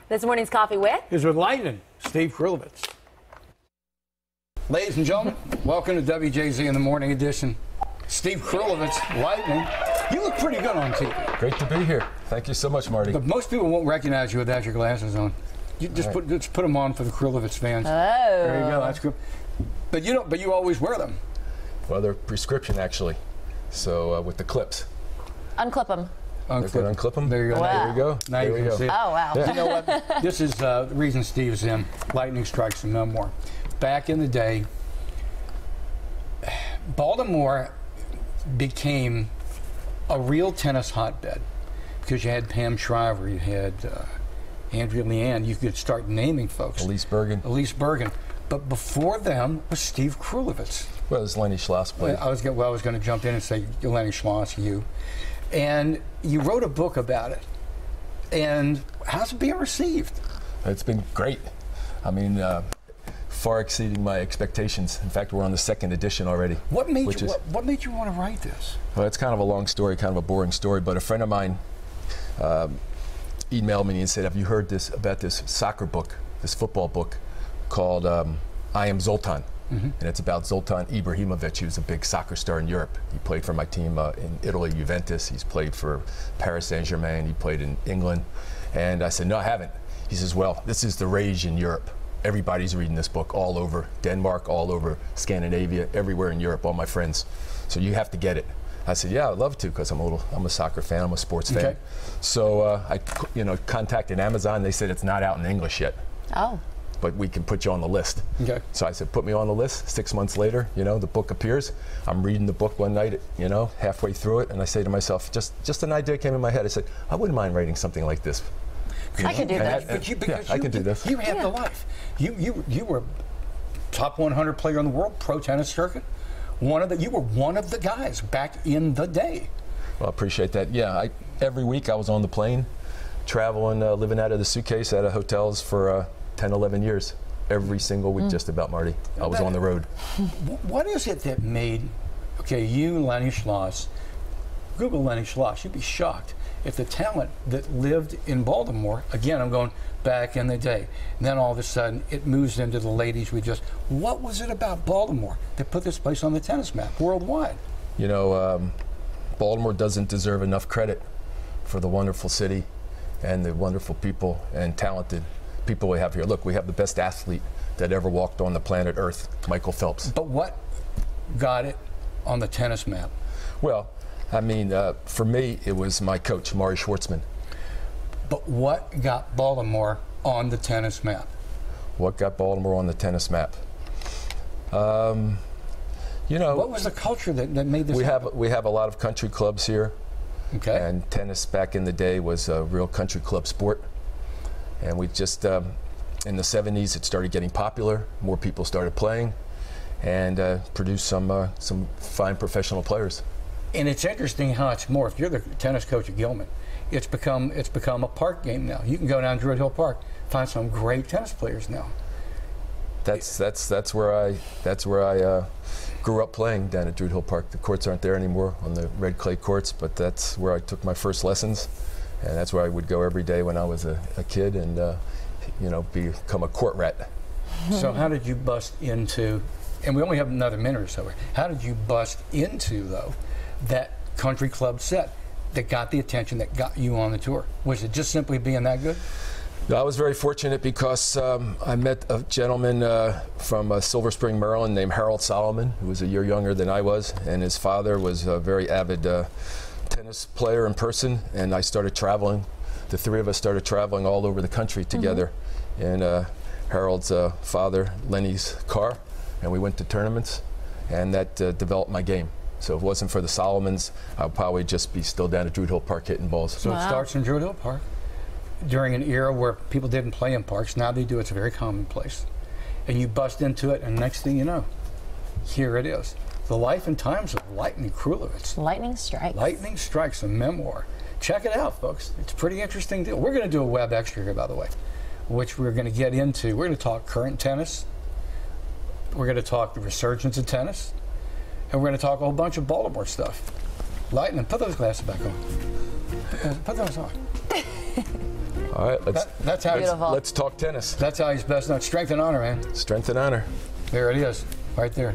This morning's Coffee with? Is with Lightning, Steve Krulevitz. Ladies and gentlemen, welcome to WJZ in the Morning Edition. Steve Krulevitz, Lightning. You look pretty good on TV. Great to be here. Thank you so much, Marty. But most people won't recognize you without your glasses on. You just put them on for the Krulevitz fans. Oh. There you go. That's cool. But you don't. But you always wear them. Well, they're prescription actually. So with the clips. Unclip them. Unclip them. There you go. Wow. There we go. Now you can see it. Oh, wow. You know what? This is the reason Steve's in Lightning Strikes and No More. Back in the day, Baltimore became a real tennis hotbed because you had Pam Shriver, you had Andrea Leanne. You could start naming folks. Elise Bergen. But before them was Steve Krulevitz. Well, it's Lenny Schloss played. I was going to jump in and say Lenny Schloss, you. And you wrote a book about it. And how's it being received? It's been great. I mean, far exceeding my expectations. In fact, we're on the second edition already. What made you want to write this? Well, it's kind of a long story, kind of a boring story, but a friend of mine emailed me and said, have you heard about this soccer book, this football book called I Am Zoltan? And it's about Zoltan Ibrahimovic. He was a big soccer star in Europe. He played for my team in Italy, Juventus. He's played for Paris Saint-Germain. He played in England. And I said, no, I haven't. He says, well, this is the rage in Europe. Everybody's reading this book all over Denmark, all over Scandinavia, everywhere in Europe, all my friends. So you have to get it. I said, yeah, I'd love to, because I'm a soccer fan, I'm a sports fan. So I contacted Amazon. They said it's not out in English yet. Oh. But we can put you on the list. Okay. So I said, put me on the list. 6 months later, the book appears. I'm reading the book one night, halfway through it, and I say to myself, just an idea came in my head. I said, I wouldn't mind writing something like this. I can do that. I can do this. You had the life. You were top 100 player in the world, pro tennis circuit. You were one of the guys back in the day. Well, I appreciate that. Yeah, every week I was on the plane, traveling, living out of the suitcase at hotels for 10, 11 years. Every single week, just about, Marty. I was on the road. What is it that made, you, Lenny Schloss, Google Lenny Schloss, you'd be shocked if the talent that lived in Baltimore, again, I'm going back in the day, and then all of a sudden it moves into the ladies what was it about Baltimore that put this place on the tennis map worldwide? Baltimore doesn't deserve enough credit for the wonderful city and the wonderful people and talented people we have here. Look, we have the best athlete that ever walked on the planet Earth, Michael Phelps. But what got it on the tennis map? Well, I mean, for me, it was my coach, Maury Schwartzman. But what got Baltimore on the tennis map? What got Baltimore on the tennis map? What was the culture that made this happen? We have a lot of country clubs here. Okay. And tennis back in the day was a real country club sport. And we just, in the 70s, it started getting popular. More people started playing, and produced some fine professional players. And it's interesting how it's morphed. You're the tennis coach at Gilman. It's become a park game now. You can go down Druid Hill Park, find some great tennis players now. That's where I grew up playing, down at Druid Hill Park. The courts aren't there anymore on the red clay courts, but that's where I took my first lessons. And that's where I would go every day when I was a kid and, become a court rat. So how did you bust into, and we only have another minute or so here, how did you bust into, though, that country club set that got the attention that got you on the tour? Was it just simply being that good? I was very fortunate because I met a gentleman from Silver Spring, Maryland named Harold Solomon, who was a year younger than I was, and his father was a very avid tennis player in person, and I started traveling. The three of us started traveling all over the country together in Harold's father, Lenny's car, and we went to tournaments, and that developed my game. So if it wasn't for the Solomons, I'd probably just be still down at Druid Hill Park hitting balls. So it starts in Druid Hill Park during an era where people didn't play in parks. Now they do. It's a very commonplace. And you bust into it, and next thing you know, here it is. The Life and Times of Lightning Krulevitz. Lightning Strikes. Lightning Strikes, a memoir. Check it out, folks. It's a pretty interesting deal. We're going to do a web extra here, by the way, which we're going to get into. We're going to talk current tennis. We're going to talk the resurgence of tennis. And we're going to talk a whole bunch of Baltimore stuff. Lightning, put those glasses back on. Put those on. All right, That's how Beautiful. let's talk tennis. That's how he's best known. Strength and honor, man. Strength and honor. There it is, right there.